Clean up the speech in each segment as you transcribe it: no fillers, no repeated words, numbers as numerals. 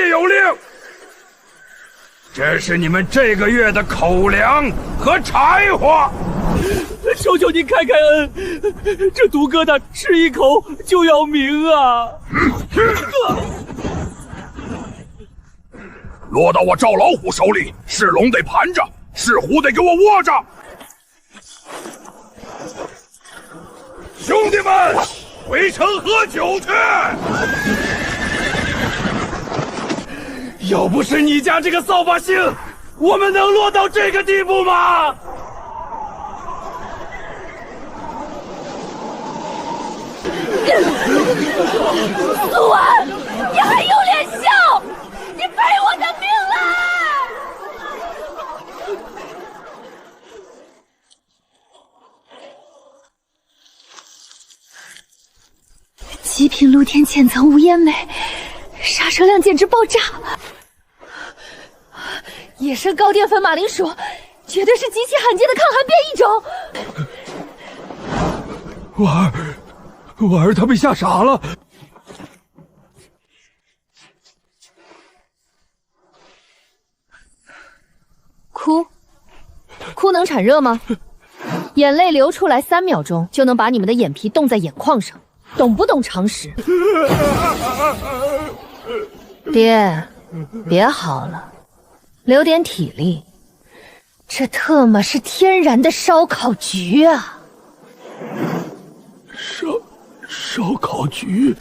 有令。这是你们这个月的口粮和柴火。求求您开开恩，这毒疙瘩吃一口就要命啊！落到我赵老虎手里，是龙得盘着，是虎得给我窝着。兄弟们，回城喝酒去！要不是你家这个扫把星，我们能落到这个地步吗？苏安，你还有脸笑？你赔我的命了！极品露天浅层无烟煤，杀伤量简直爆炸！野生高淀粉马铃薯，绝对是极其罕见的抗寒变异种。婉儿她被吓傻了。哭能产热吗？眼泪流出来3秒钟就能把你们的眼皮冻在眼眶上，懂不懂常识？爹，别嚎了，留点体力。这特么是天然的烧烤局啊！烧烤局。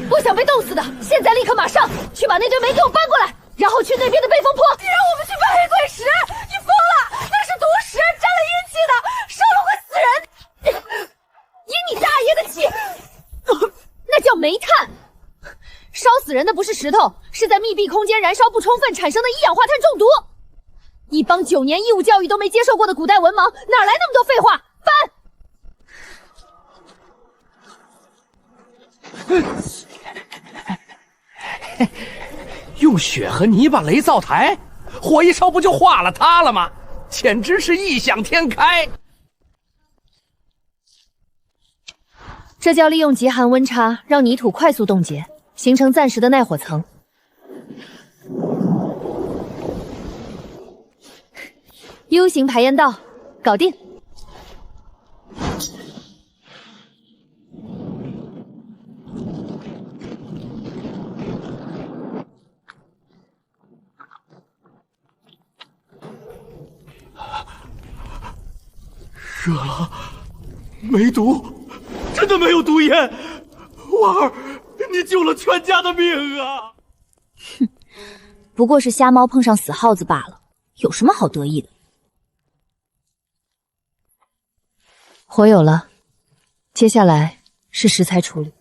不想被冻死的，现在立刻马上去把那堆煤给我搬过来，然后去那边的背风坡。你让我们去搬黑鬼石？你疯了！那是毒石，沾了阴气的，烧了会死人。以你大爷的气，那叫煤炭。烧死人的不是石头，是在密闭空间燃烧不充分产生的一氧化碳中毒。一帮9年义务教育都没接受过的古代文盲，哪来那么多废话？搬！用血和泥巴垒灶台，火一烧不就化了它了吗？简直是异想天开。这叫利用极寒温差，让泥土快速冻结，形成暂时的耐火层。U 型排烟道，搞定。热了，没毒，真的没有毒烟。婉儿，你救了全家的命啊！哼，不过是瞎猫碰上死耗子罢了，有什么好得意的？火有了，接下来是食材处理。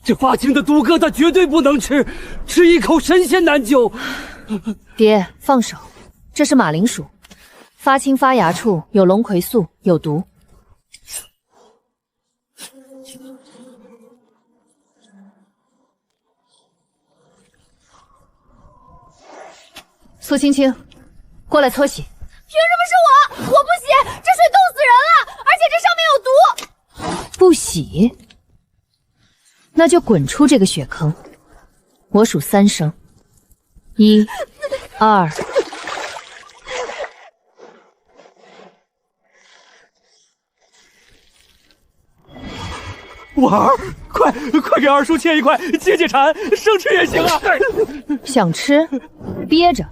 这发青的毒疙瘩绝对不能吃，吃一口神仙难救。爹，放手，这是马铃薯。发青发芽处有龙葵素，有毒。苏青青，过来搓洗。凭什么是我？我不洗，这水冻死人了，而且这上面有毒。不洗，那就滚出这个血坑。我数3声，1、2。婉儿，快给二叔切一块解解馋，生吃也行啊！想吃，憋着。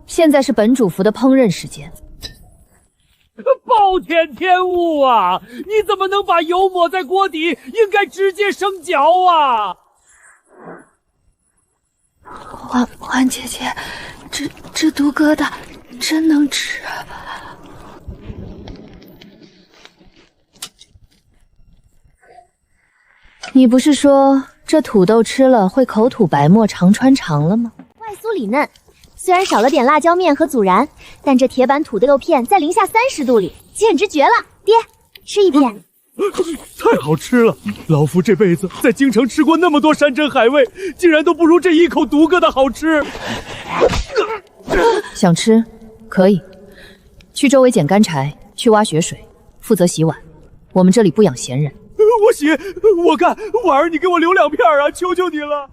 现在是本主厨的烹饪时间。暴殄天物啊！你怎么能把油抹在锅底？应该直接生嚼啊！婉姐姐，这毒疙瘩真能吃？你不是说这土豆吃了会口吐白沫、肠穿肠了吗？外酥里嫩，虽然少了点辣椒面和孜然，但这铁板土豆片在零下30度里简直绝了！爹，吃一片。太好吃了！老夫这辈子在京城吃过那么多山珍海味，竟然都不如这一口毒疙瘩好吃。想吃可以去周围捡干柴，去挖雪水，负责洗碗。我们这里不养闲人。我洗，我干，婉儿，你给我留2片啊！求求你了。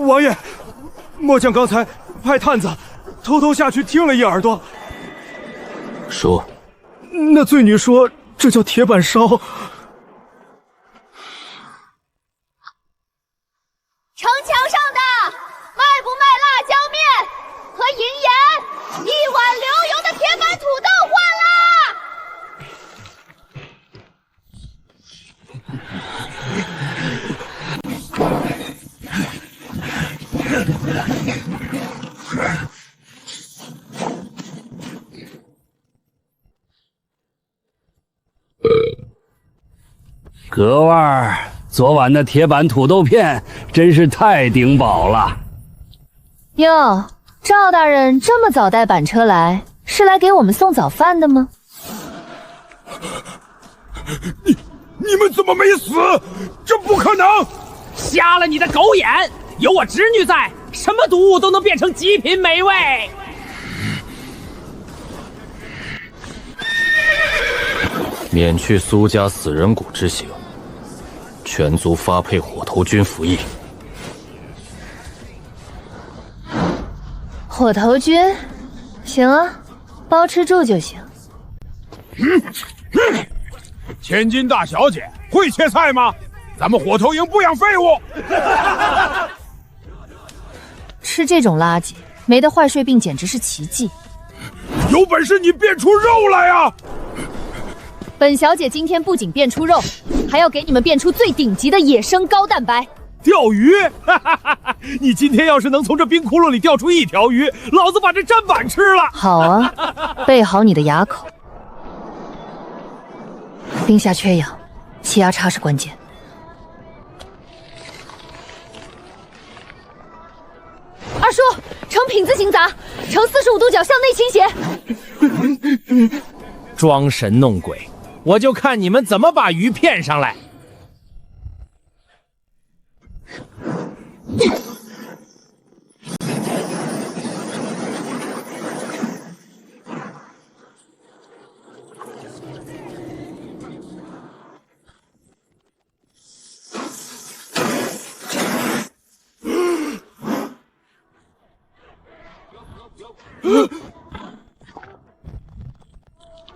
王爷，末将刚才派探子偷偷下去听了一耳朵。说，那醉女说这叫铁板烧。城墙上的卖不卖辣椒面和银盐？1碗流油的铁板土豆换啦！格外儿，昨晚的铁板土豆片真是太顶饱了。哟，赵大人这么早带板车来，是来给我们送早饭的吗？你们怎么没死？这不可能！瞎了你的狗眼！有我侄女在，什么毒物都能变成极品美味。免去苏家死人谷之刑，全族发配火头军服役。火头军，行啊，包吃住就行。千金大小姐会切菜吗？咱们火头营不养废物。吃这种垃圾，没得坏睡病简直是奇迹。有本事你变出肉来啊！本小姐今天不仅变出肉，还要给你们变出最顶级的野生高蛋白。钓鱼？你今天要是能从这冰窟窿里钓出1条鱼，老子把这砧板吃了。好啊，备好你的牙口。冰下缺氧，气压差是关键。二叔，呈品字形砸，呈45度角向内倾斜。装神弄鬼，我就看你们怎么把鱼骗上来。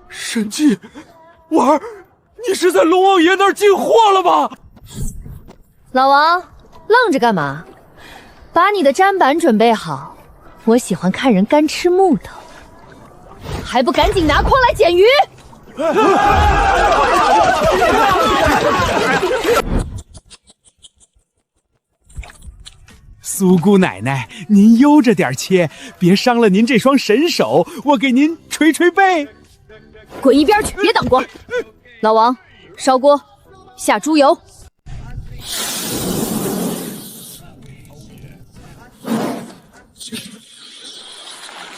神迹，婉儿，你是在龙王爷那儿进货了吧？老王，愣着干嘛？把你的砧板准备好，我喜欢看人干吃木头，还不赶紧拿筐来捡鱼！苏姑奶奶，您悠着点切，别伤了您这双神手，我给您捶捶背。滚一边去，别挡光！老王，烧锅，下猪油。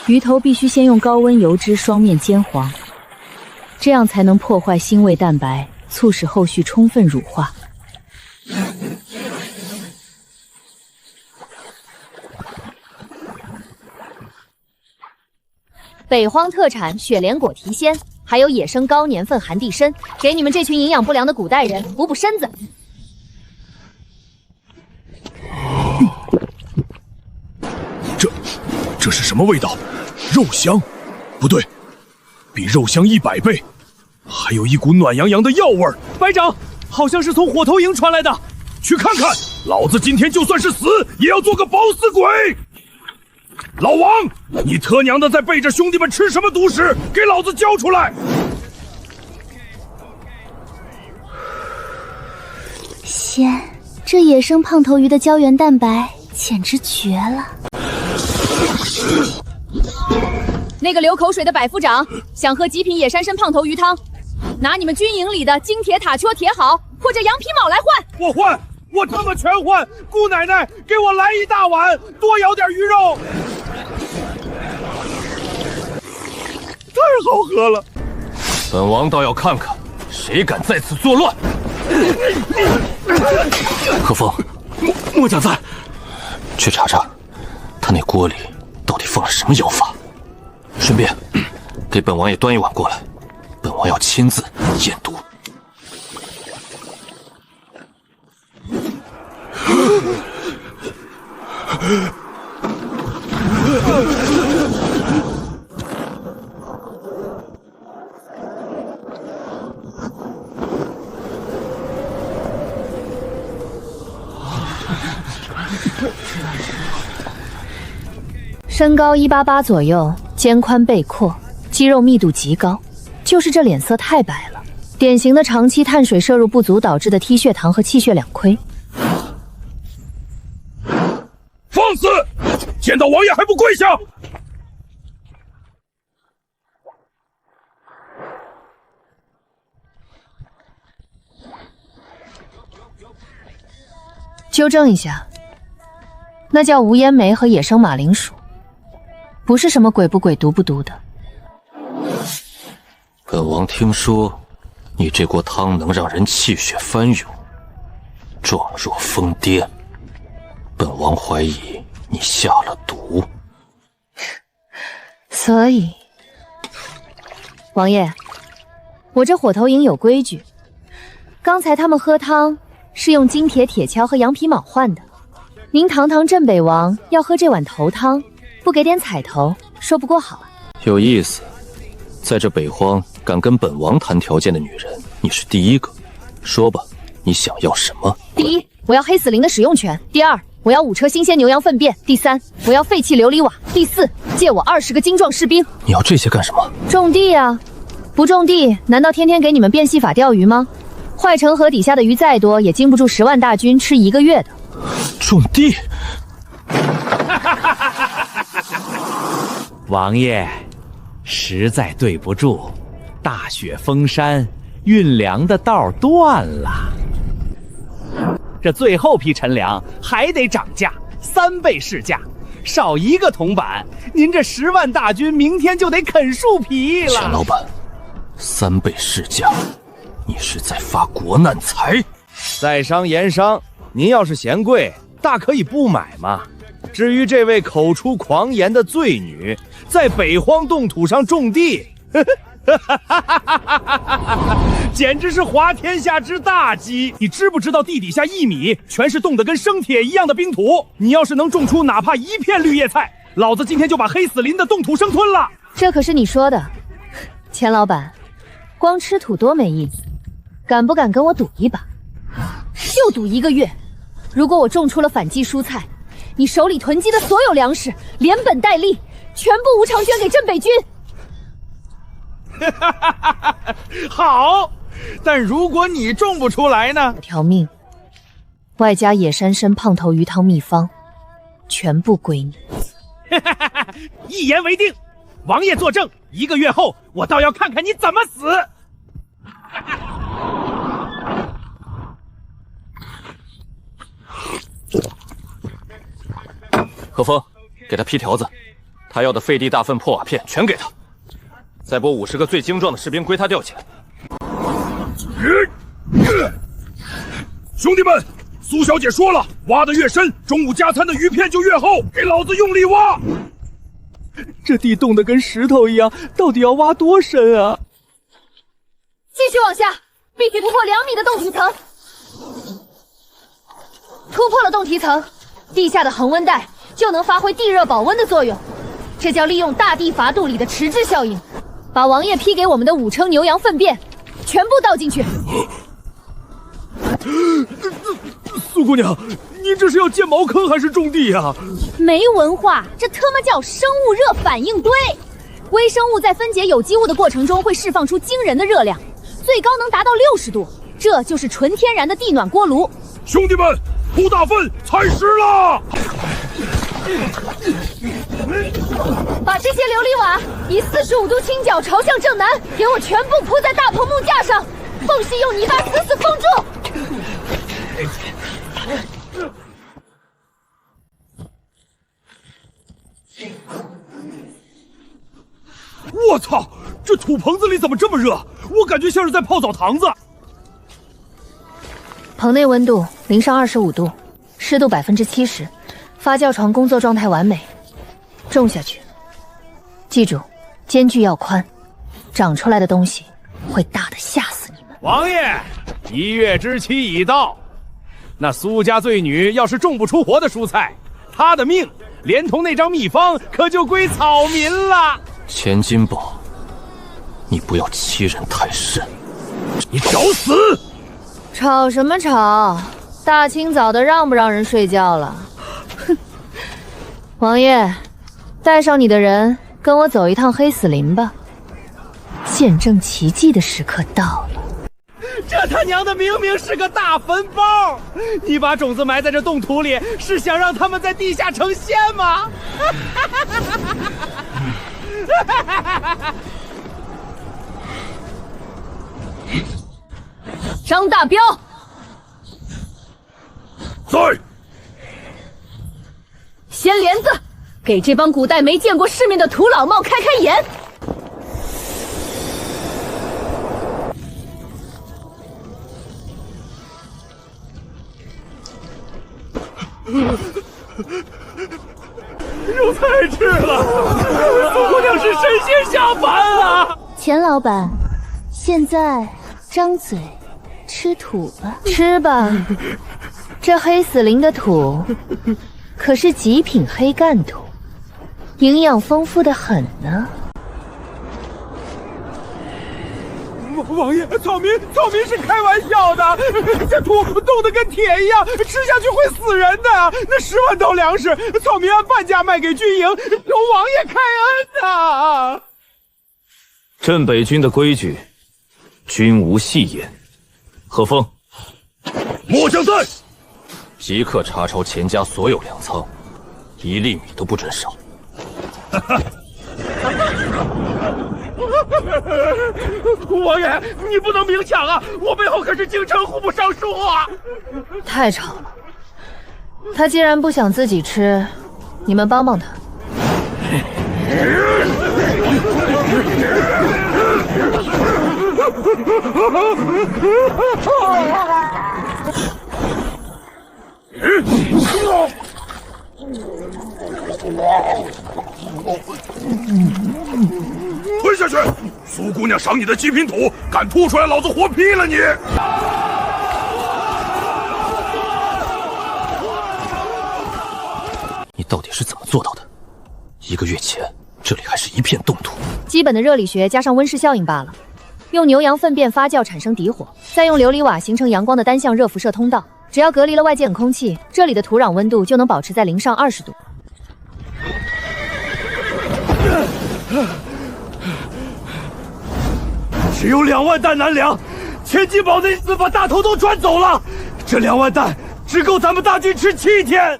鱼头必须先用高温油脂双面煎黄，这样才能破坏腥味蛋白，促使后续充分乳化。北荒特产雪莲果提鲜，还有野生高年份寒地参，给你们这群营养不良的古代人补补身子。这是什么味道？肉香？不对，比肉香100倍，还有一股暖洋洋的药味儿。白长，好像是从火头营传来的，去看看。老子今天就算是死，也要做个饱死鬼。老王，你他娘的在背着兄弟们吃什么毒食？给老子交出来！鲜，这野生胖头鱼的胶原蛋白简直绝了。那个流口水的百夫长想喝极品野山参胖头鱼汤，拿你们军营里的金铁塔车铁好，或者羊皮铆来换。我换，我他妈全换！姑奶奶，给我来一大碗，多舀点鱼肉。太好喝了！本王倒要看看，谁敢在此作乱！何风，末将在。去查查，他那锅里到底放了什么妖法。顺便，给本王也端一碗过来，本王要亲自验毒。身高188左右，肩宽背阔，肌肉密度极高，就是这脸色太白了，典型的长期碳水摄入不足导致的低血糖和气血两亏。放肆！见到王爷还不跪下！纠正一下，那叫无烟梅和野生马铃薯，不是什么鬼不鬼毒不毒的。本王听说，你这锅汤能让人气血翻涌，状若疯癫。本王怀疑你下了毒。所以，王爷，我这火头营有规矩，刚才他们喝汤是用金铁铁锹和羊皮铆换的。您堂堂镇北王要喝这碗头汤，不给点彩头，说不过好啊。有意思，在这北荒敢跟本王谈条件的女人，你是第一个。说吧，你想要什么？第一，我要黑死灵的使用权；第二，我要5车新鲜牛羊粪便；第三，我要废弃琉璃瓦；第四，借我20个精壮士兵。你要这些干什么？种地啊！不种地，难道天天给你们变戏法钓鱼吗？坏城河底下的鱼再多，也经不住10万大军吃1个月的。种地？王爷，实在对不住，大雪封山，运粮的道断了。这最后批陈粮还得涨价，3倍市价，少1个铜板，您这10万大军明天就得啃树皮了。钱老板，3倍市价，你是在发国难财？在商言商，您要是嫌贵，大可以不买嘛。至于这位口出狂言的罪女，在北荒冻土上种地，简直是滑天下之大稽！你知不知道地底下1米全是冻得跟生铁一样的冰土？你要是能种出哪怕1片绿叶菜，老子今天就把黑死林的冻土生吞了。这可是你说的，钱老板，光吃土多没意思，敢不敢跟我赌一把？就赌1个月，如果我种出了反季蔬菜，你手里囤积的所有粮食连本带利全部无偿捐给镇北军。好，但如果你种不出来呢？条命，外加野山参胖头鱼汤秘方，全部归你。一言为定，王爷作证，1个月后我倒要看看你怎么死。何风，给他批条子，他要的废地大粪破瓦片全给他，再拨50个最精壮的士兵归他调遣。兄弟们，苏小姐说了，挖得越深，中午加餐的鱼片就越厚，给老子用力挖！这地冻得跟石头一样，到底要挖多深啊？继续往下，必须突破2米的洞体层。突破了洞体层，地下的恒温带就能发挥地热保温的作用，这叫利用大地筏肚里的迟滞效应，把王爷批给我们的5称牛羊粪便全部倒进去。苏姑娘，你这是要建茅坑还是种地呀？没文化，这他妈叫生物热反应堆。微生物在分解有机物的过程中会释放出惊人的热量，最高能达到60度，这就是纯天然的地暖锅炉。兄弟们，铺大粪踩实了！把这些琉璃瓦以45度倾角朝向正南，给我全部铺在大棚木架上，缝隙用泥巴死死封住。我操！这土棚子里怎么这么热？我感觉像是在泡澡堂子。棚内温度零上25度，湿度70%，发酵床工作状态完美。种下去，记住，间距要宽，长出来的东西会大的吓死你们。王爷，1月之期已到，那苏家罪女要是种不出活的蔬菜，她的命连同那张秘方可就归草民了。钱金宝，你不要欺人太甚！你找死！吵什么吵？大清早的，让不让人睡觉了？哼！王爷，带上你的人，跟我走一趟黑死林吧。见证奇迹的时刻到了。这他娘的明明是个大坟包！你把种子埋在这冻土里，是想让他们在地下成仙吗？张大彪，在。掀帘子，给这帮古代没见过世面的土老帽开开眼。有菜吃了，苏姑娘是神仙下凡了。钱老板，现在张嘴吃土吧，吃吧，这黑死林的土可是极品黑干土，营养丰富的很呢。王爷，草民是开玩笑的，这土冻得跟铁一样，吃下去会死人的。那10万斗粮食，草民按半价卖给军营，求王爷开恩呐！镇北军的规矩，均无戏言。何风，末将在。即刻查抄钱家所有粮仓，1粒米都不准少。王爷，你不能明抢啊！我背后可是京城户部尚书啊！太吵了，他既然不想自己吃，你们帮帮他。吞下去！苏姑娘赏你的极品土，敢吐出来，老子活劈了你！你到底是怎么做到的？1个月前，这里还是一片冻土。基本的热力学加上温室效应罢了。用牛羊粪便发酵产生底火，再用琉璃瓦形成阳光的单向热辐射通道，只要隔离了外界冷空气，这里的土壤温度就能保持在0上20度。只有2万担南粮，钱金宝那次把大头都转走了，这2万担只够咱们大军吃7天。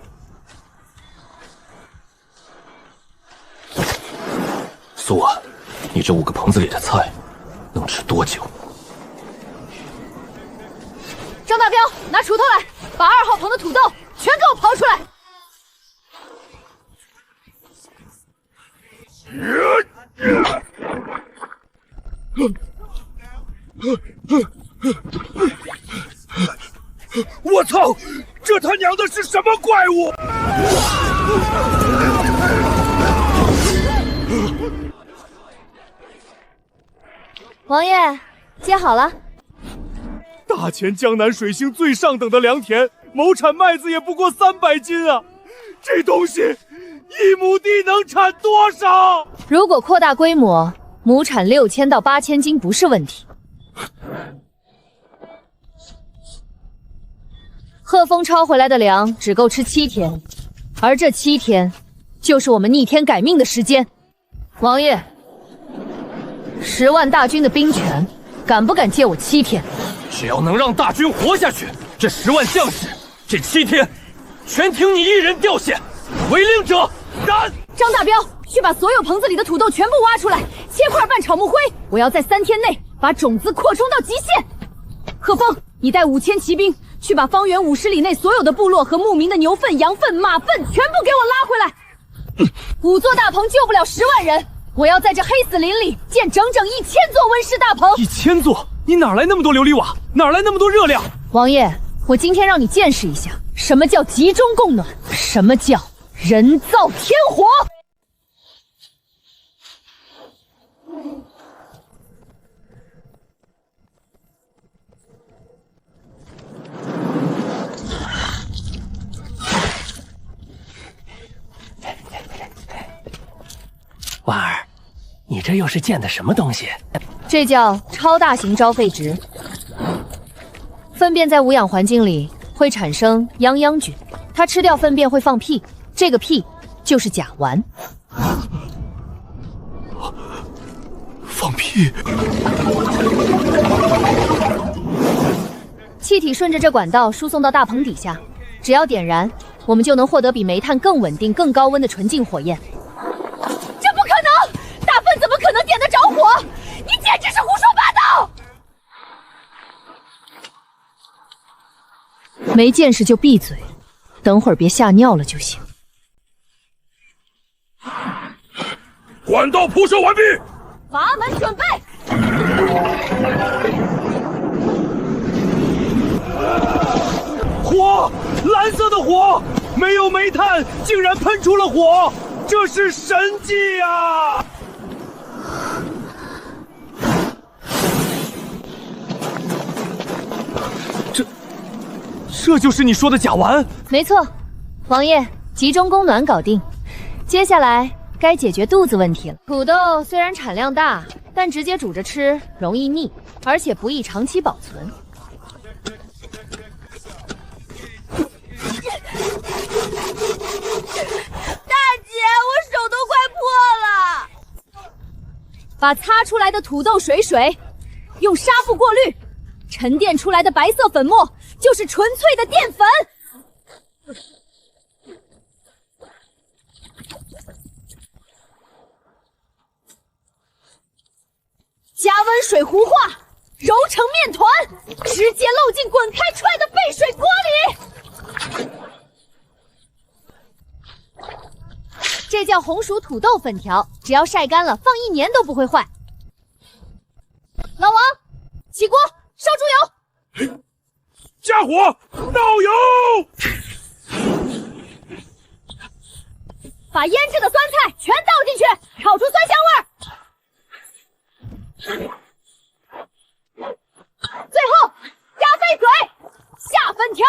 苏安，你这5个棚子里的菜能吃多久？张大彪，拿锄头来，把2号棚的土豆全给我刨出来。我操！这他娘的是什么怪物？王爷，接好了。大前江南水星最上等的良田，亩产麦子也不过300斤啊！这东西1亩地能产多少？如果扩大规模，亩产6000到8000斤不是问题。贺峰抄回来的粮只够吃7天，而这7天就是我们逆天改命的时间。王爷，10万大军的兵权，敢不敢借我7天？只要能让大军活下去，这10万将士，这7天，全凭你一人调遣。违令者斩！张大彪，去把所有棚子里的土豆全部挖出来，切块拌炒木灰。我要在3天内把种子扩充到极限。贺峰，你带5000骑兵去把方圆50里内所有的部落和牧民的牛粪、羊粪、马粪全部给我拉回来。5座大棚救不了10万人，我要在这黑死林里建整整1000座温室大棚。1000座？你哪来那么多琉璃瓦？哪来那么多热量？王爷，我今天让你见识一下，什么叫集中供暖，什么叫人造天火。婉儿，你这又是建的什么东西？这叫超大型招废殖。粪便在无氧环境里会产生泱泱菌，它吃掉粪便会放屁，这个屁就是甲烷。放屁！气体顺着这管道输送到大棚底下，只要点燃，我们就能获得比煤炭更稳定、更高温的纯净火焰。这不可能！大粪怎么可能点得着火？你简直是胡说八道！没见识就闭嘴，等会儿别吓尿了就行。管道铺设完毕，阀门准备。火，蓝色的火，没有煤炭，竟然喷出了火，这是神迹啊！这就是你说的甲烷？没错，王爷，集中供暖搞定，接下来该解决肚子问题了。土豆虽然产量大，但直接煮着吃容易腻，而且不易长期保存。大姐，我手都快破了。把擦出来的土豆水用纱布过滤，沉淀出来的白色粉末就是纯粹的淀粉。加温水糊化，揉成面团，直接漏进滚开出来的沸水锅里。这叫红薯土豆粉条，只要晒干了，放1年都不会坏。老王，起锅，烧猪油。加火，倒油，把腌制的酸菜全倒进去，炒出酸香味儿。最后加沸水，下粉条。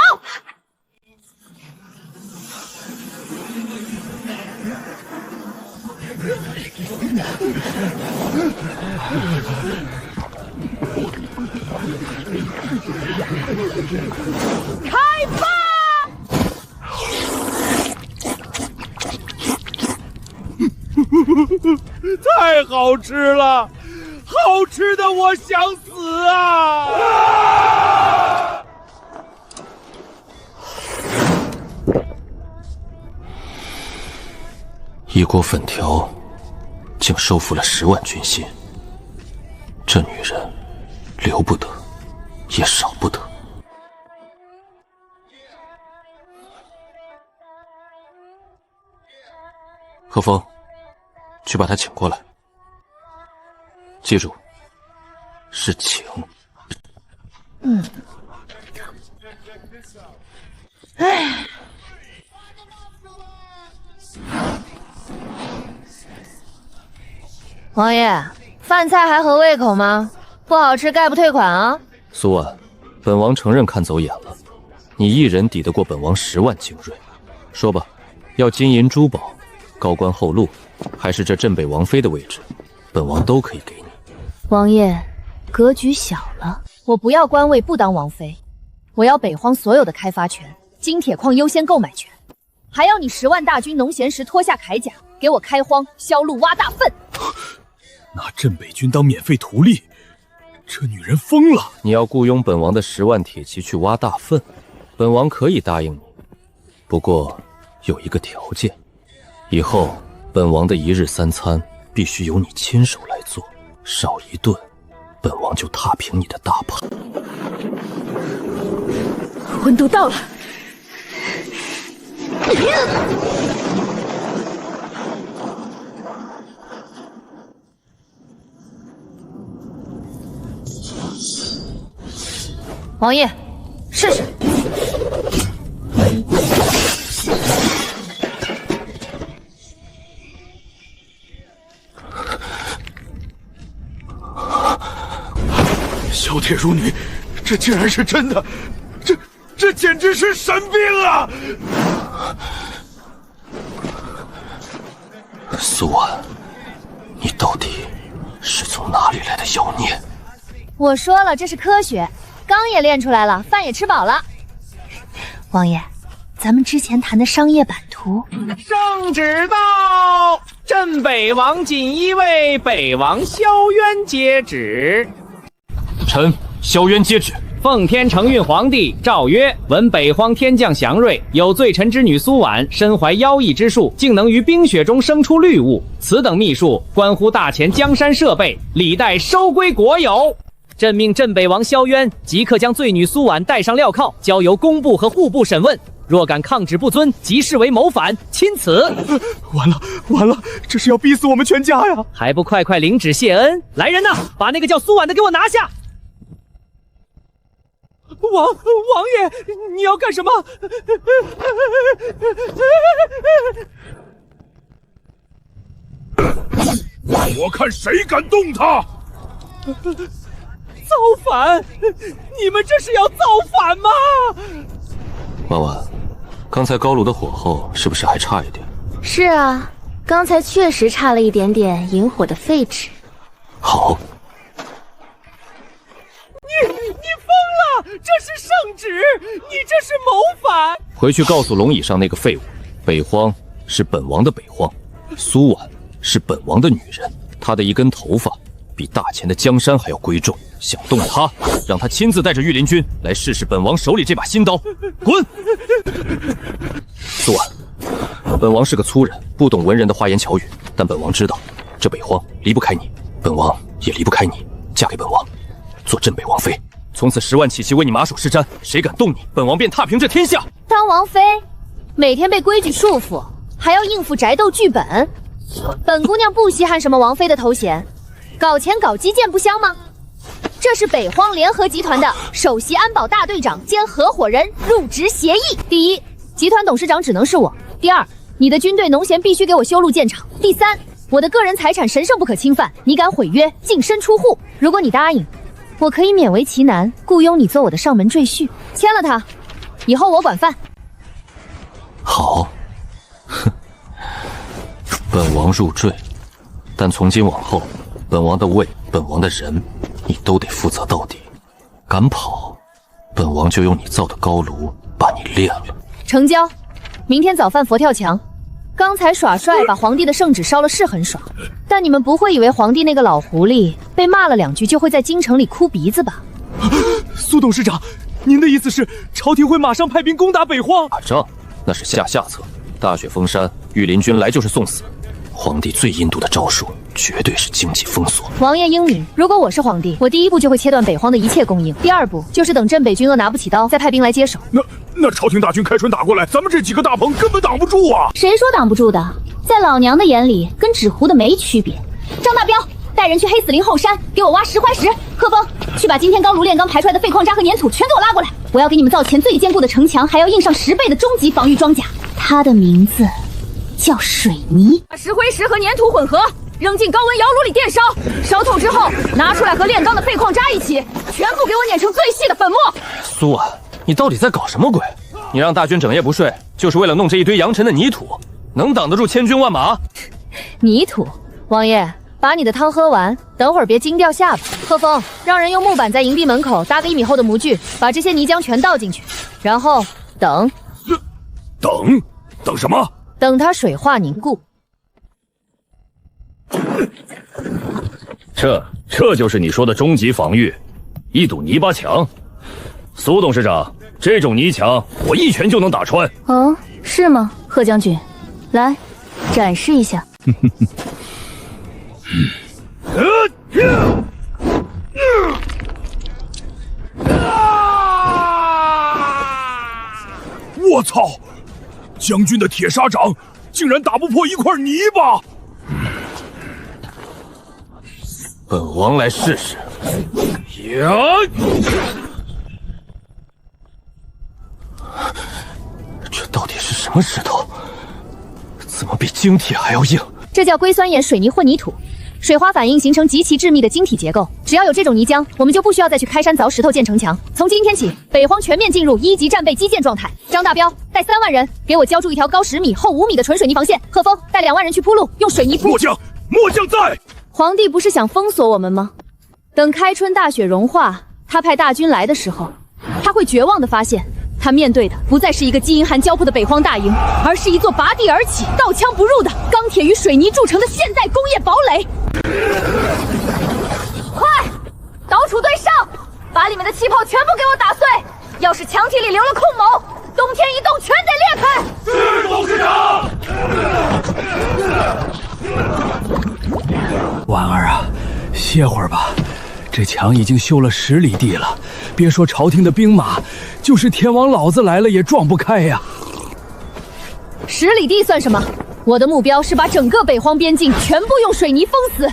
开吧！太好吃了，好吃的我想死啊！一锅粉条，竟收服了10万军心。这女人，留不得，也少不得。何风，去把她请过来。记住，是请。王爷，饭菜还合胃口吗？不好吃概不退款啊！苏婉，本王承认看走眼了，你一人抵得过本王10万精锐。说吧，要金银珠宝、高官厚禄，还是这镇北王妃的位置，本王都可以给你。王爷，格局小了，我不要官位，不当王妃，我要北荒所有的开发权，金铁矿优先购买权，还要你10万大军农闲时脱下铠甲，给我开荒、销路、挖大粪。拿镇北军当免费图利，这女人疯了！你要雇佣本王的10万铁骑去挖大粪，本王可以答应你，不过有一个条件，以后本王的一日三餐必须由你亲手来做，少一顿，本王就踏平你的大盘。温度到了。王爷，试试。小铁如女，这竟然是真的，这简直是神兵啊！苏婉，你到底是从哪里来的妖孽？我说了，这是科学，钢也练出来了，饭也吃饱了。王爷，咱们之前谈的商业版图，圣旨到，镇北王锦衣卫北王萧渊接旨。臣萧渊接旨。奉天承运皇帝诏曰：闻北荒天降祥瑞，有罪臣之女苏婉身怀妖异之术，竟能于冰雪中生出绿雾。此等秘术关乎大前江山社稗，理待收归国有。朕命镇北王萧渊即刻将罪女苏婉带上镣铐，交由工部和户部审问。若敢抗旨不遵，即视为谋反，钦此。完了，这是要逼死我们全家呀！还不快快领旨谢恩！来人呐，把那个叫苏婉的给我拿下！王爷，你要干什么？我看谁敢动他！造反！你们这是要造反吗？婉婉，刚才高炉的火候是不是还差一点？是啊，刚才确实差了一点点引火的废纸。好。你疯了！这是圣旨，你这是谋反！回去告诉龙椅上那个废物，北荒是本王的北荒，苏婉是本王的女人，她的一根头发比大前的江山还要贵重。想动她，让她亲自带着御林军来试试本王手里这把新刀。滚！苏婉，本王是个粗人，不懂文人的花言巧语，但本王知道，这北荒离不开你，本王也离不开你。嫁给本王，做镇北王妃，从此10万骑骑为你马首是瞻，谁敢动你，本王便踏平这天下。当王妃，每天被规矩束缚，还要应付宅斗剧本。本姑娘不稀罕什么王妃的头衔，搞钱搞基建不香吗？这是北荒联合集团的首席安保大队长兼合伙人入职协议。第一，集团董事长只能是我；第二，你的军队农闲必须给我修路建厂；第三，我的个人财产神圣不可侵犯，你敢毁约，净身出户。如果你答应，我可以勉为其难雇佣你做我的上门赘婿。签了它，以后我管饭。好，哼，本王入赘，但从今往后，本王的位，本王的人，你都得负责到底。敢跑，本王就用你造的高炉把你炼了。成交，明天早饭佛跳墙。刚才耍帅把皇帝的圣旨烧了是很爽，但你们不会以为皇帝那个老狐狸被骂了2句就会在京城里哭鼻子吧？苏董事长，您的意思是朝廷会马上派兵攻打北荒？打仗那是下策，大雪封山，御林军来就是送死。皇帝最阴毒的招数绝对是经济封锁。王爷英明，如果我是皇帝，我第一步就会切断北荒的一切供应，第二步就是等镇北军扼拿不起刀，再派兵来接手。那朝廷大军开春打过来，咱们这几个大棚根本挡不住啊！谁说挡不住的？在老娘的眼里，跟纸糊的没区别。张大彪，带人去黑死林后山，给我挖石块石。贺峰，去把今天高炉炼钢排出来的废矿渣和粘土全给我拉过来。我要给你们造前最坚固的城墙，还要印上10倍的终极防御装甲。它的名字叫水泥。把石灰石和粘土混合，扔进高温窑炉里电烧，烧透之后拿出来和炼钢的废矿渣一起，全部给我碾成最细的粉末。苏婉，你到底在搞什么鬼？你让大军整夜不睡，就是为了弄这一堆扬尘的泥土，能挡得住千军万马？泥土，王爷，把你的汤喝完，等会儿别惊掉下巴。贺峰，让人用木板在营地门口搭个1米厚的模具，把这些泥浆全倒进去，然后等什么？等它水化凝固。这就是你说的终极防御，一堵泥巴墙。苏董事长，这种泥墙我一拳就能打穿。哦，是吗，贺将军？来，展示一下。我操！将军的铁砂掌竟然打不破一块泥巴！本王来试试。呀！这到底是什么石头？怎么比晶铁还要硬？这叫硅酸盐水泥混凝土，水花反应形成极其致密的晶体结构。只要有这种泥浆，我们就不需要再去开山凿石头建城墙。从今天起，北荒全面进入1级战备基建状态。张大彪带3万人给我浇筑一条高10米、厚5米的纯水泥防线。贺峰带2万人去铺路，用水泥铺。末将在。皇帝不是想封锁我们吗？等开春大雪融化，他派大军来的时候，他会绝望地发现，他面对的不再是一个饥阴寒交迫的北荒大营，而是一座拔地而起、刀枪不入的钢铁与水泥铸成的现代工业堡垒。快，岛楚队上，把里面的气泡全部给我打碎！要是墙体里留了空谋，冬天一动全得裂开！是董事长。婉儿啊，歇会儿吧。这墙已经修了10里地了，别说朝廷的兵马，就是天王老子来了也撞不开呀。10里地算什么？我的目标是把整个北荒边境全部用水泥封死。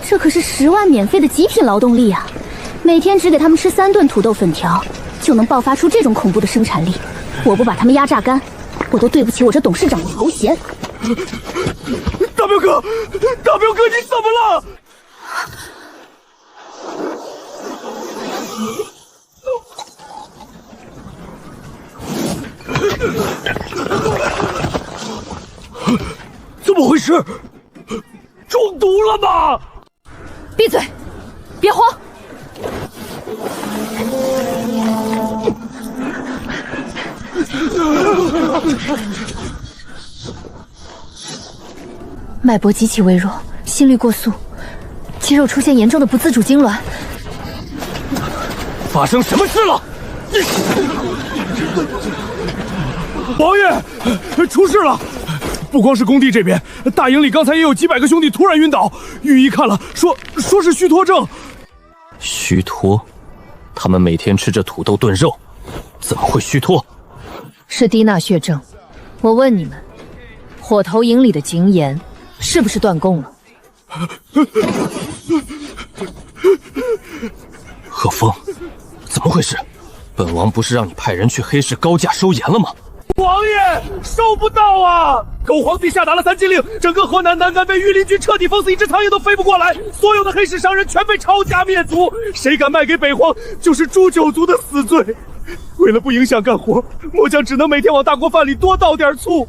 这可是10万免费的极品劳动力啊！每天只给他们吃3顿土豆粉条，就能爆发出这种恐怖的生产力。我不把他们压榨干，我都对不起我这董事长的头衔。大彪哥，你怎么了？怎么回事？中毒了吗？闭嘴，别慌。脉搏极其微弱，心率过速，肌肉出现严重的不自主痉挛。发生什么事了？王爷，出事了！不光是工地这边，大营里刚才也有几百个兄弟突然晕倒，御医看了，说是虚脱症。虚脱？他们每天吃着土豆炖肉，怎么会虚脱？是低钠血症。我问你们，火头营里的井眼是不是断供了？贺峰，怎么回事？本王不是让你派人去黑市高价收盐了吗？王爷，收不到啊！狗皇帝下达了3禁令，整个河南南干被御林军彻底封死，一只苍蝇都飞不过来。所有的黑市商人全被抄家灭族，谁敢卖给北荒，就是诛9族的死罪。为了不影响干活，末将只能每天往大锅饭里多倒点醋。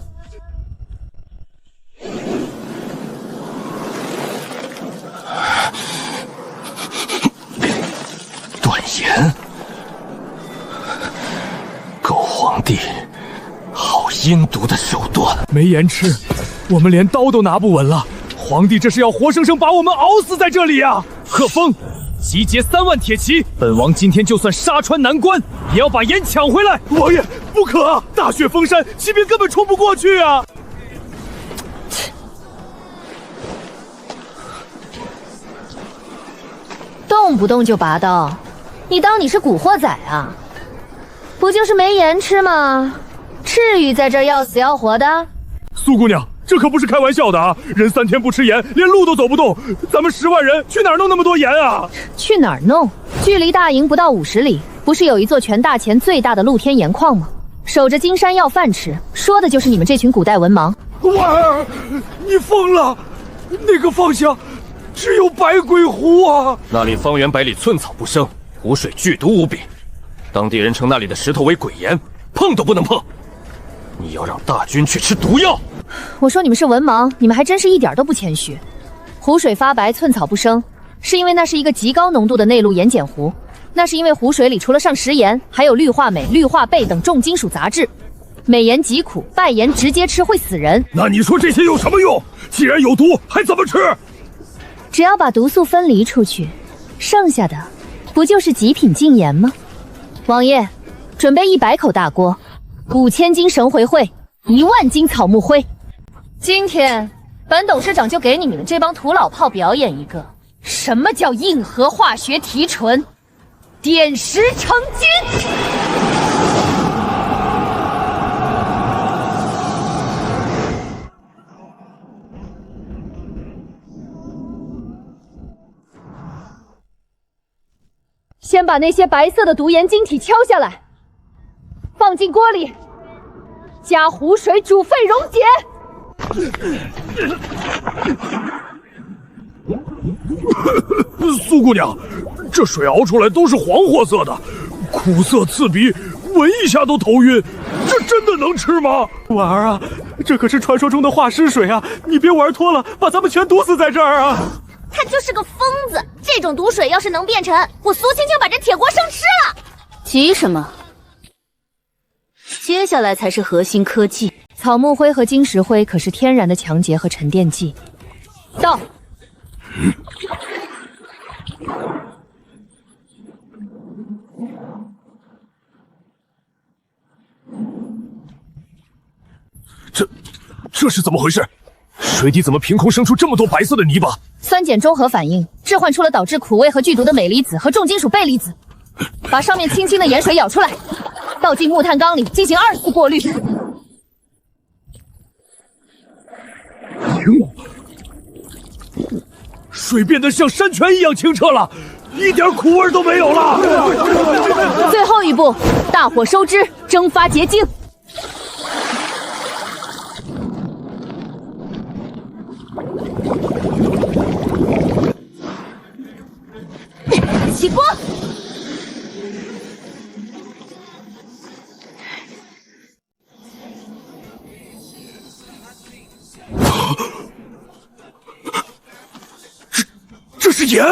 断盐，狗皇帝，好阴毒的手段！没盐吃，我们连刀都拿不稳了。皇帝这是要活生生把我们熬死在这里啊！贺峰，集结3万铁骑，本王今天就算杀穿难关，也要把盐抢回来。王爷，不可啊！大雪封山，骑兵根本冲不过去啊！动不动就拔刀，你当你是古惑仔啊？不就是没盐吃吗？至于在这儿要死要活的？苏姑娘，这可不是开玩笑的啊！人3天不吃盐，连路都走不动。咱们10万人去哪儿弄那么多盐啊？去哪儿弄？距离大营不到50里，不是有一座全大前最大的露天盐矿吗？守着金山要饭吃，说的就是你们这群古代文盲。婉儿，你疯了！那个方向只有百鬼湖啊！那里方圆百里寸草不生，湖水剧毒无比，当地人称那里的石头为鬼盐，碰都不能碰。你要让大军去吃毒药？我说你们是文盲，你们还真是一点都不谦虚。湖水发白，寸草不生，是因为那是一个极高浓度的内陆盐碱湖。那是因为湖水里除了上食盐，还有氯化镁、氯化钡等重金属杂质。镁盐极苦，败盐直接吃会死人。那你说这些有什么用？既然有毒，还怎么吃？只要把毒素分离出去，剩下的不就是极品净盐吗？王爷，准备100口大锅，5000斤神回灰，1万斤草木灰。今天本董事长就给你们这帮土老炮表演一个，什么叫硬核化学提纯，点石成金。先把那些白色的毒盐晶体敲下来，放进锅里，加湖水煮沸溶解。苏姑娘，这水熬出来都是黄褐色的，苦涩刺鼻，闻一下都头晕。这真的能吃吗？婉儿啊，这可是传说中的化尸水啊！你别玩脱了，把咱们全毒死在这儿啊！他就是个疯子，这种毒水要是能变成，我苏青青把这铁锅生吃了。急什么？接下来才是核心科技。草木灰和晶石灰可是天然的强洁和沉淀剂。到。这是怎么回事？水底怎么凭空生出这么多白色的泥巴？酸碱中和反应置换出了导致苦味和剧毒的镁离子和重金属钡离子。把上面轻轻的盐水舀出来，倒进木炭缸里进行2次过滤。水变得像山泉一样清澈了，一点苦味都没有了。最后一步，大火收汁，蒸发结晶。起锅。这是盐。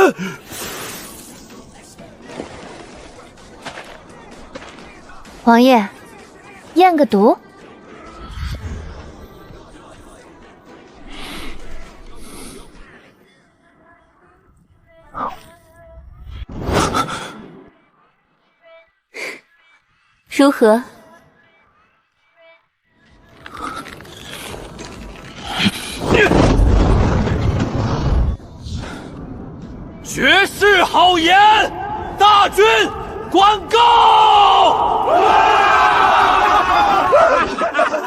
王爷，验个毒。如何？绝世好盐，大军广告！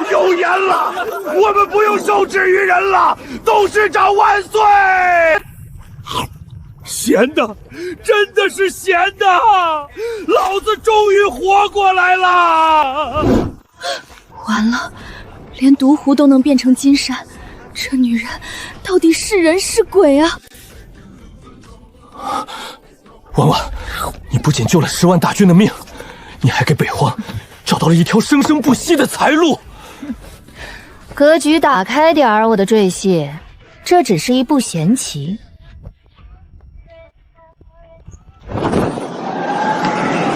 有盐了，我们不用受制于人了！董事长万岁！咸的，真的是咸的！老子终于活过来了！完了，连毒壶都能变成金山，这女人到底是人是鬼啊？婉婉，你不仅救了10万大军的命，你还给北荒找到了一条生生不息的财路。格局打开点儿，我的赘婿，这只是一步闲棋。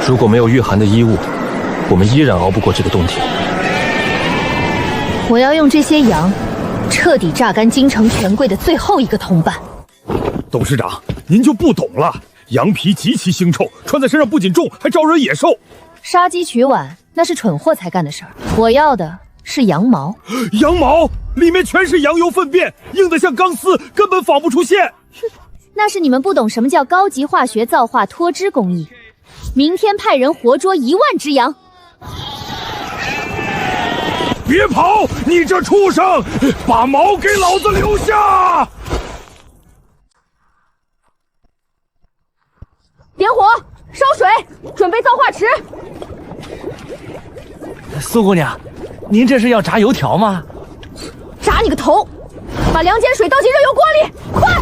如果没有御寒的衣物，我们依然熬不过这个冬天。我要用这些羊，彻底榨干京城权贵的最后一个同伴。董事长，您就不懂了。羊皮极其腥臭，穿在身上不仅重，还招惹野兽。杀鸡取碗，那是蠢货才干的事儿。我要的是羊毛。羊毛里面全是羊油粪便，硬得像钢丝，根本纺不出线。那是你们不懂什么叫高级化学造化脱脂工艺。明天派人活捉1万只羊。别跑，你这畜生！把毛给老子留下！点火，烧水，准备造化池。苏姑娘，您这是要炸油条吗？炸你个头！把凉碱水倒进热油锅里，快！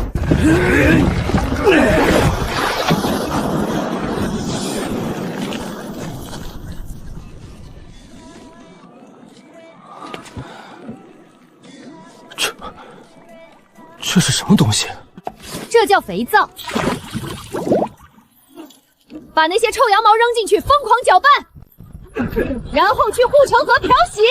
这是什么东西？这叫肥皂。把那些臭羊毛扔进去，疯狂搅拌，然后去护城河漂洗。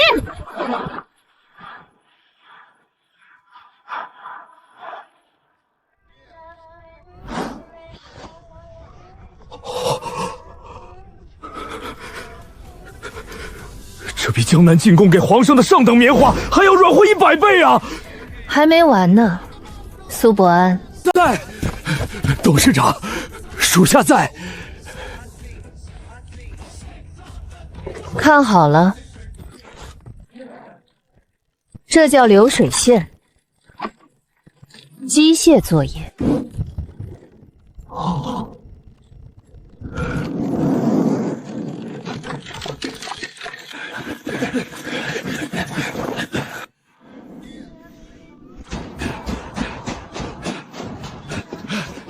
这比江南进贡给皇上的上等棉花还要软和100倍啊！还没完呢，苏伯安。在，董事长，属下在。看好了，这叫流水线，机械作业。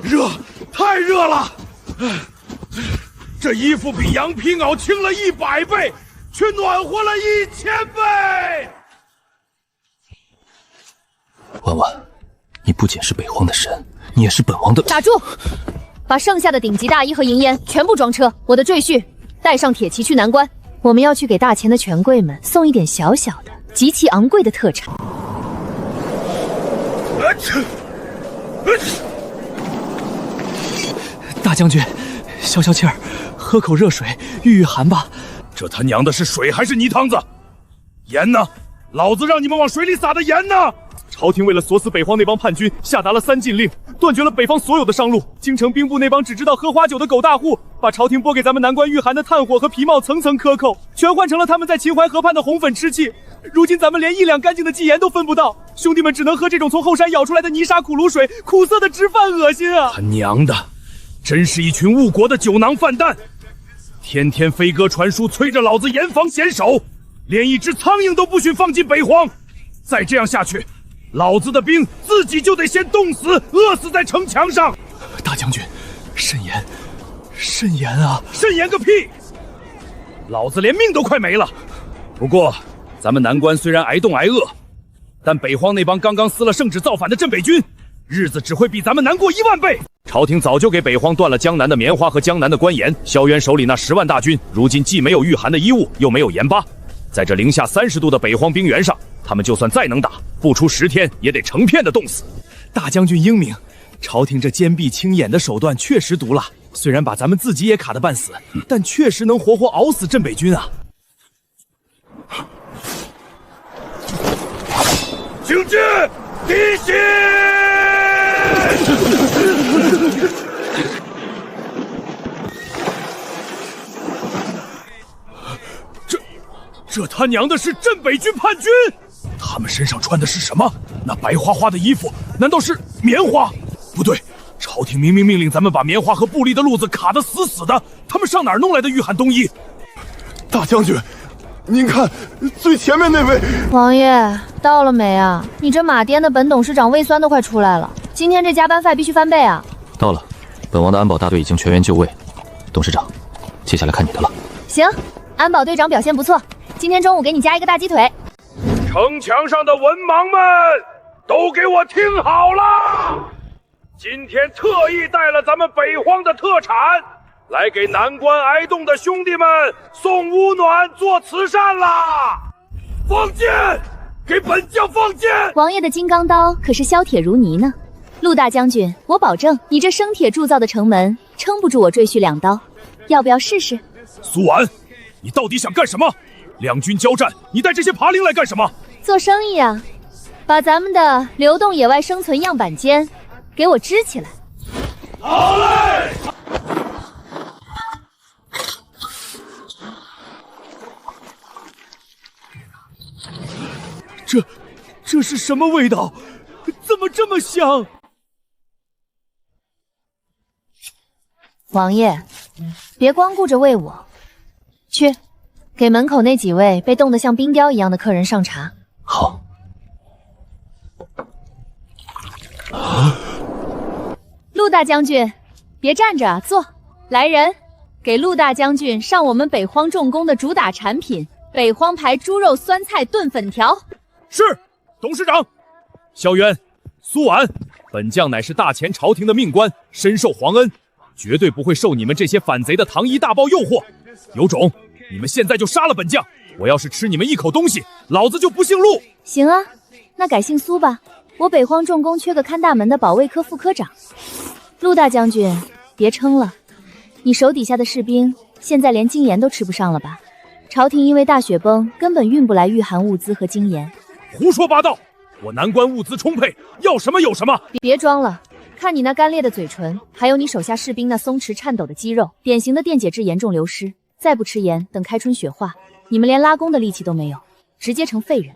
热，太热了！这衣服比羊皮袄轻了100倍，却暖和了1000倍。婉婉，你不仅是北荒的神，你也是本王的。打住！把剩下的顶级大衣和银烟全部装车，我的赘婿带上铁骑去南关。我们要去给大钱的权贵们送一点小小的、极其昂贵的特产。大将军，消消气儿，喝口热水御御寒吧。这他娘的是水还是泥汤子？盐呢？老子让你们往水里撒的盐呢！朝廷为了锁死北荒那帮叛军，下达了3禁令，断绝了北方所有的商路。京城兵部那帮只知道喝花酒的狗大户，把朝廷拨给咱们南关御寒的炭火和皮帽层层克扣，全换成了他们在秦淮河畔的红粉吃气。如今咱们连1两干净的祭盐都分不到，兄弟们只能喝这种从后山舀出来的泥沙苦卤水，苦涩的直犯恶心啊！他娘的，真是一群误国的酒囊饭蛋！天天飞鸽传书，催着老子严防严守，连一只苍蝇都不许放进北荒。再这样下去，老子的兵自己就得先冻死、饿死在城墙上。大将军，慎言，慎言啊！慎言个屁！老子连命都快没了。不过，咱们南关虽然挨冻挨饿，但北荒那帮刚刚撕了圣旨造反的镇北军，日子只会比咱们难过1万倍。朝廷早就给北荒断了江南的棉花和江南的官盐，萧渊手里那10万大军，如今既没有御寒的衣物，又没有盐巴，在这零下30度的北荒冰原上，他们就算再能打，不出10天也得成片的冻死。大将军英明，朝廷这坚壁清野的手段确实毒辣，虽然把咱们自己也卡得半死，但确实能活活熬死镇北军啊！请进，敌袭！这他娘的是镇北军叛军！他们身上穿的是什么？那白花花的衣服，难道是棉花？不对，朝廷明明命令咱们把棉花和布利的路子卡得死死的，他们上哪儿弄来的御寒冬衣？大将军，您看最前面那位。王爷到了没啊？你这马颠的本董事长胃酸都快出来了，今天这加班费必须翻倍啊！到了，本王的安保大队已经全员就位。董事长，接下来看你的了。行，安保队长表现不错，今天中午给你加一个大鸡腿。城墙上的文盲们，都给我听好了！今天特意带了咱们北荒的特产，来给南关挨冻的兄弟们送乌暖、做慈善啦！放箭，给本将放箭！王爷的金刚刀可是削铁如泥呢。陆大将军，我保证你这生铁铸造的城门撑不住我赘婿2刀，要不要试试？苏婉，你到底想干什么？两军交战，你带这些爬灵来干什么？做生意啊，把咱们的流动野外生存样板间给我支起来。好嘞！这是什么味道？怎么这么香？王爷，别光顾着喂我，去给门口那几位被冻得像冰雕一样的客人上茶。好。陆大将军，别站着，坐。来人，给陆大将军上我们北荒重工的主打产品——北荒牌猪肉酸菜炖粉条。是，董事长。萧渊、苏婉，本将乃是大前朝廷的命官，深受皇恩，绝对不会受你们这些反贼的糖衣大炮诱惑。有种，你们现在就杀了本将！我要是吃你们一口东西，老子就不姓陆。行啊，那改姓苏吧。我北荒重工缺个看大门的保卫科副科长。陆大将军，别撑了，你手底下的士兵现在连精盐都吃不上了吧？朝廷因为大雪崩，根本运不来御寒物资和精盐。胡说八道！我南关物资充沛，要什么有什么。别装了，看你那干裂的嘴唇，还有你手下士兵那松弛颤抖的肌肉，典型的电解质严重流失。再不吃盐，等开春雪化，你们连拉弓的力气都没有，直接成废人。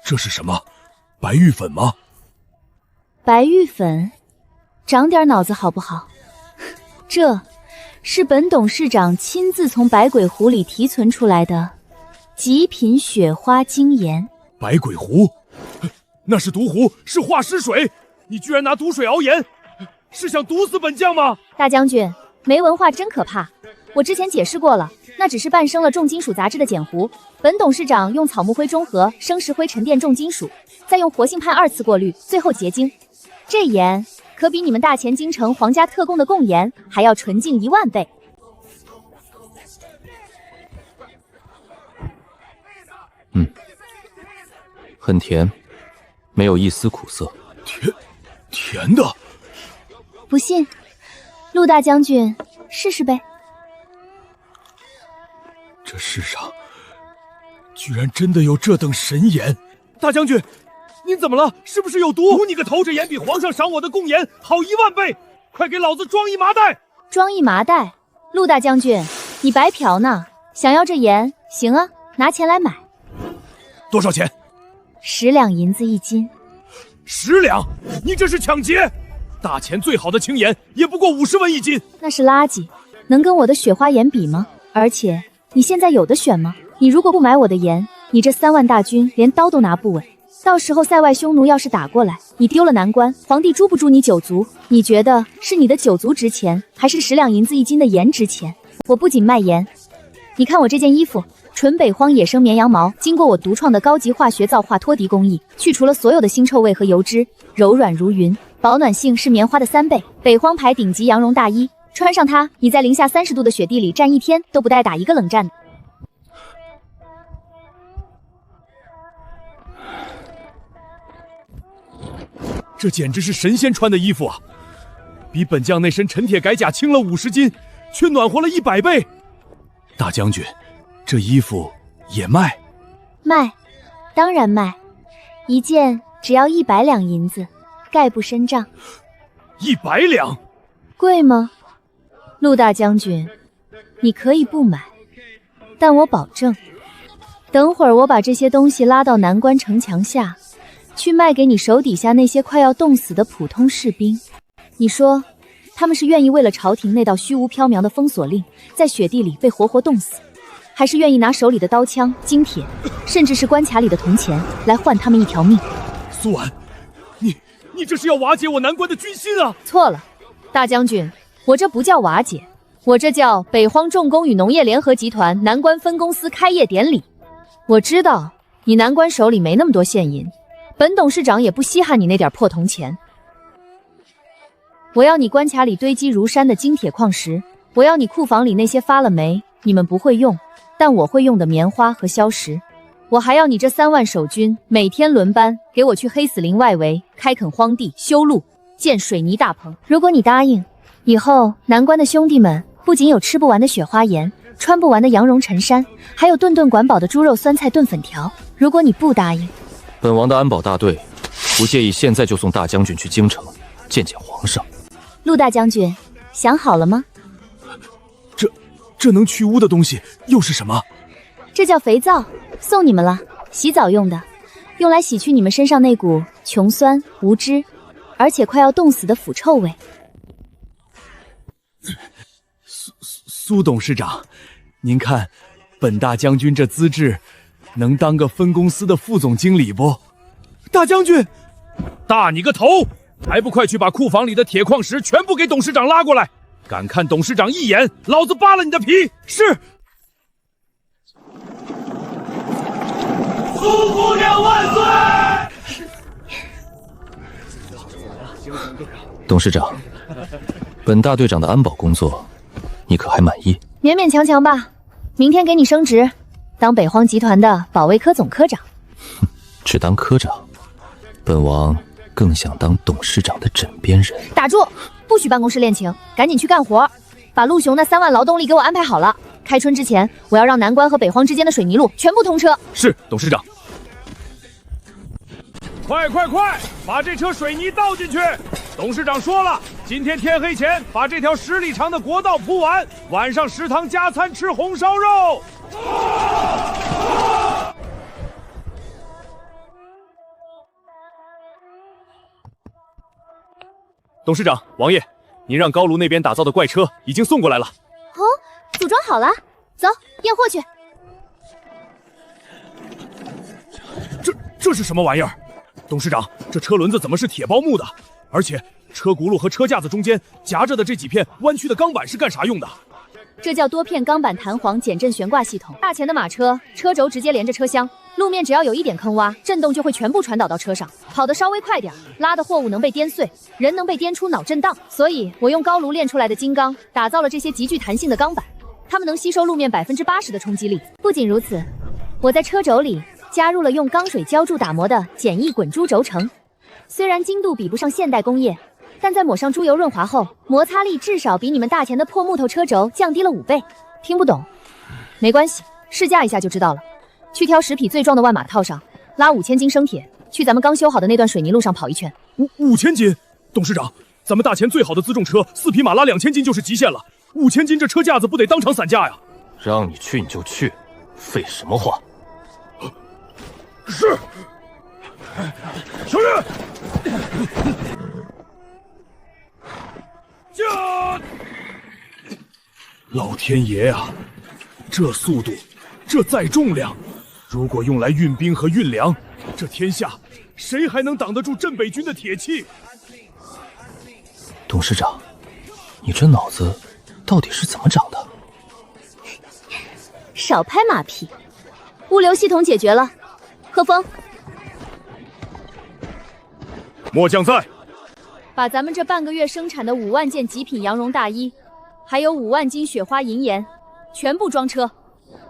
这是什么？白玉粉吗？白玉粉，长点脑子好不好？这是本董事长亲自从百鬼湖里提存出来的极品雪花精盐。百鬼湖，那是毒湖，是化尸水。你居然拿毒水熬盐，是想毒死本将吗？大将军，没文化真可怕。我之前解释过了，那只是半生了重金属杂质的碱糊。本董事长用草木灰中和生石灰沉淀重金属，再用活性炭2次过滤，最后结晶。这盐可比你们大前京城皇家特供的贡盐还要纯净10000倍。很甜，没有一丝苦涩。甜的。不信，陆大将军试试呗。这世上居然真的有这等神盐！大将军，您怎么了？是不是有毒？毒你个头！这盐比皇上赏我的贡盐好10000倍！快给老子装一麻袋！装一麻袋？陆大将军，你白嫖呢？想要这盐？行啊，拿钱来买。多少钱？10两银子1斤。10两？你这是抢劫！大钱最好的青盐也不过50文1斤。那是垃圾，能跟我的雪花盐比吗？而且你现在有的选吗？你如果不买我的盐，你这3万大军连刀都拿不稳。到时候塞外匈奴要是打过来，你丢了南关，皇帝诛不诛你9族？你觉得是你的9族值钱，还是10两银子1斤的盐值钱？我不仅卖盐，你看我这件衣服，纯北荒野生绵羊毛，经过我独创的高级化学皂化脱涤工艺，去除了所有的腥臭味和油脂，柔软如云，保暖性是棉花的3倍。北荒牌顶级羊绒大衣，穿上它，你在零下30度的雪地里站1天都不带打一个冷战的。这简直是神仙穿的衣服啊！比本将那身陈铁铠甲轻了50斤，却暖和了100倍。大将军，这衣服也卖？卖，当然卖，一件只要100两银子，概不深账。100两？贵吗？陆大将军，你可以不买，但我保证，等会儿我把这些东西拉到南关城墙下，去卖给你手底下那些快要冻死的普通士兵。你说，他们是愿意为了朝廷那道虚无缥缈的封锁令，在雪地里被活活冻死，还是愿意拿手里的刀枪、金铁，甚至是关卡里的铜钱来换他们一条命？苏婉，你这是要瓦解我南关的军心啊！错了，大将军，我这不叫瓦解，我这叫北荒重工与农业联合集团南关分公司开业典礼。我知道你南关手里没那么多现银，本董事长也不稀罕你那点破铜钱。我要你关卡里堆积如山的金铁矿石，我要你库房里那些发了霉、你们不会用，但我会用的棉花和硝石。我还要你这3万守军每天轮班给我去黑死林外围开垦荒地、修路、建水泥大棚。如果你答应，以后南关的兄弟们不仅有吃不完的雪花盐，穿不完的羊绒衬衫，还有顿顿管饱的猪肉酸菜炖粉条。如果你不答应，本王的安保大队不介意现在就送大将军去京城见见皇上。陆大将军，想好了吗？这能去污的东西又是什么？这叫肥皂，送你们了，洗澡用的，用来洗去你们身上那股穷酸、无知，而且快要冻死的腐臭味。苏董事长，您看，本大将军这资质，能当个分公司的副总经理不？大将军，大你个头！还不快去把库房里的铁矿石全部给董事长拉过来！敢看董事长一眼，老子扒了你的皮！是。苏姑娘万岁！董事长，本大队长的安保工作，你可还满意？勉勉强强吧。明天给你升职，当北荒集团的保卫科总科长。只当科长，本王更想当董事长的枕边人。打住！不许办公室恋情，赶紧去干活，把陆雄那3万劳动力给我安排好了。开春之前，我要让南关和北荒之间的水泥路全部通车。是，董事长。快，把这车水泥倒进去！董事长说了，今天天黑前把这条10里长的国道铺完，晚上食堂加餐吃红烧肉。董事长，王爷，您让高炉那边打造的怪车已经送过来了。哦，组装好了，走，验货去。这是什么玩意儿？董事长，这车轮子怎么是铁包木的？而且车轱辘和车架子中间夹着的这几片弯曲的钢板是干啥用的？这叫多片钢板弹簧减震悬挂系统。大前的马车，车轴直接连着车厢，路面只要有一点坑洼，震动就会全部传导到车上，跑得稍微快点，拉的货物能被颠碎，人能被颠出脑震荡。所以我用高炉炼出来的金刚，打造了这些极具弹性的钢板，它们能吸收路面80%的冲击力。不仅如此，我在车轴里加入了用钢水浇筑打磨的简易滚珠轴承，虽然精度比不上现代工业，但在抹上猪油润滑后，摩擦力至少比你们大前的破木头车轴降低了5倍。听不懂？没关系，试驾一下就知道了。去挑10匹最壮的万马套上，拉5000斤生铁，去咱们刚修好的那段水泥路上跑一圈。5000斤？董事长，咱们大前最好的辎重车4匹马拉2000斤就是极限了，5000斤这车架子不得当场散架呀？让你去你就去，废什么话？是，兄弟，老天爷啊，这速度，这载重量，如果用来运兵和运粮，这天下谁还能挡得住镇北军的铁器？董事长，你这脑子到底是怎么长的？少拍马屁，物流系统解决了。贺峰，末将在。把咱们这半个月生产的5万件极品羊绒大衣，还有5万斤雪花银盐，全部装车，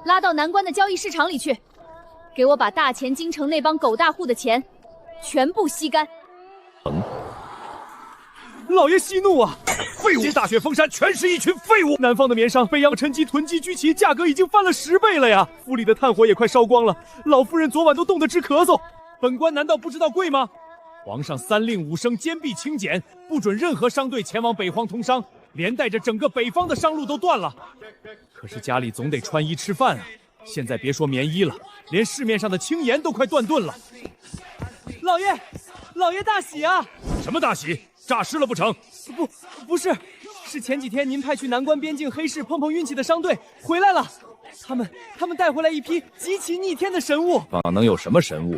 拉到南关的交易市场里去。给我把大前京城那帮狗大户的钱全部吸干。老爷息怒啊！废物！大雪封山全是一群废物！南方的棉商、北洋陈机、囤积居奇，价格已经翻了10倍了呀！府里的炭火也快烧光了，老夫人昨晚都冻得直咳嗽。本官难道不知道贵吗？皇上3令5声，坚壁清简，不准任何商队前往北荒通商，连带着整个北方的商路都断了。可是家里总得穿衣吃饭啊！现在别说棉衣了，连市面上的青盐都快断顿了。老爷大喜啊！什么大喜？诈尸了不成？不是，是前几天您派去南关边境黑市碰碰运气的商队回来了，他们带回来一批极其逆天的神物。哪能有什么神物？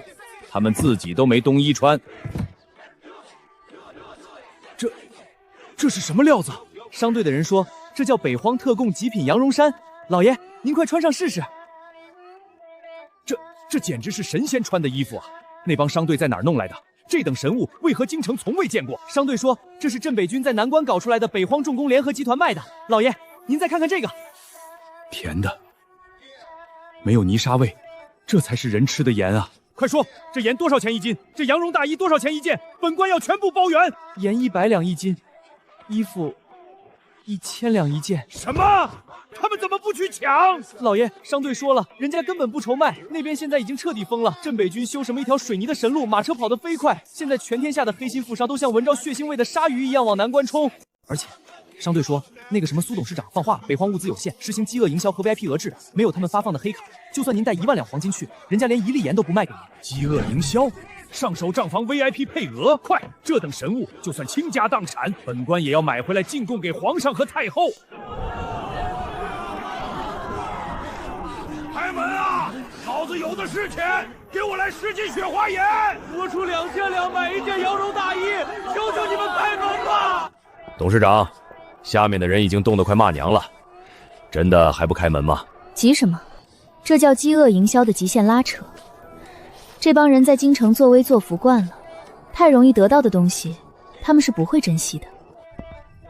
他们自己都没冬衣穿。这是什么料子？商队的人说这叫北荒特供极品羊绒衫，老爷您快穿上试试。这简直是神仙穿的衣服啊！那帮商队在哪儿弄来的？这等神物为何京城从未见过？商队说这是镇北军在南关搞出来的北荒重工联合集团卖的。老爷您再看看这个，甜的，没有泥沙味，这才是人吃的盐啊！快说，这盐多少钱一斤？这羊绒大衣多少钱一件？本官要全部包圆。盐100两一斤，衣服1000两一件。什么？他们怎么不去抢？老爷，商队说了，人家根本不愁卖，那边现在已经彻底封了。镇北军修什么一条水泥的神路，马车跑得飞快，现在全天下的黑心富商都像闻着血腥味的鲨鱼一样往南关冲。而且，商队说那个什么苏董事长放话了，北荒物资有限，实行饥饿营销和 VIP 额制，没有他们发放的黑卡，就算您带1万两黄金去，人家连1粒盐都不卖给您。饥饿营销？上手账房 VIP 配额，快！这等神物，就算倾家荡产，本官也要买回来进贡给皇上和太后。开门啊！老子有的是钱，给我来10斤雪花盐，多出2000两买一件羊绒大衣，求求你们开门吧！董事长，下面的人已经冻得快骂娘了，真的还不开门吗？急什么？这叫饥饿营销的极限拉扯。这帮人在京城作威作福惯了，太容易得到的东西，他们是不会珍惜的。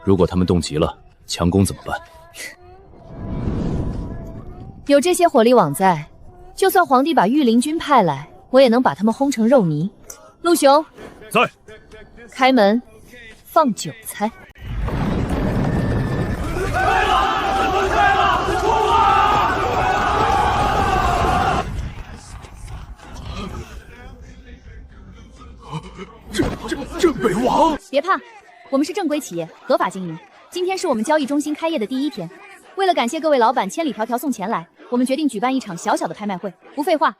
如果他们冻急了，强攻怎么办？有这些火力网在，就算皇帝把御林军派来，我也能把他们轰成肉泥。陆雄，在。开门，放韭菜。镇北王，别怕，我们是正规企业，合法经营。今天是我们交易中心开业的第一天，为了感谢各位老板千里迢迢送钱来，我们决定举办一场小小的拍卖会。不废话，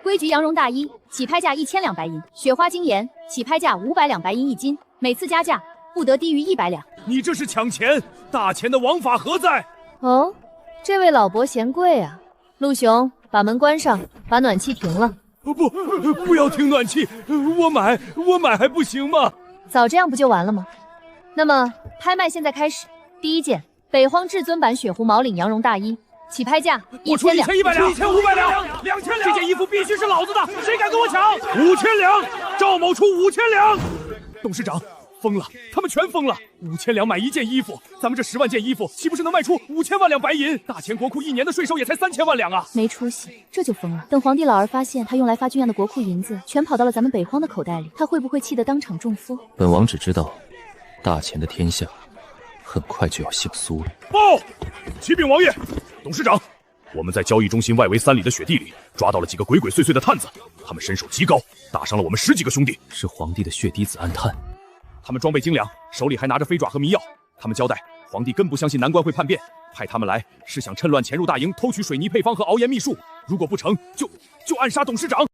规矩羊绒大衣起拍价1000两白银，雪花精盐起拍价500两白银1斤，每次加价不得低于100两。你这是抢钱，大钱的王法何在？哦，这位老伯嫌贵啊。陆雄，把门关上，把暖气停了。不要停暖气，我买还不行吗？早这样不就完了吗？那么拍卖现在开始，第一件北荒至尊版雪狐毛领羊绒大衣，起拍价1000两。1100两，1500两，2000两。这件衣服必须是老子的，谁敢跟我抢？5000两，赵某出5000两。董事长。疯了，他们全疯了！5000两买一件衣服，咱们这10万件衣服，岂不是能卖出5000万两白银？大钱国库1年的税收也才3000万两啊！没出息，这就疯了。等皇帝老儿发现他用来发军鸯的国库银子全跑到了咱们北荒的口袋里，他会不会气得当场中风？本王只知道，大钱的天下很快就要姓苏了。报，启禀王爷，董事长，我们在交易中心外围3里的雪地里抓到了几个鬼鬼祟祟的探子，他们身手极高，打伤了我们10几个兄弟。是皇帝的血滴子暗探。他们装备精良，手里还拿着飞爪和迷药。他们交代，皇帝根不相信南关会叛变，派他们来是想趁乱潜入大营，偷取水泥配方和熬盐秘术。如果不成就暗杀董事长。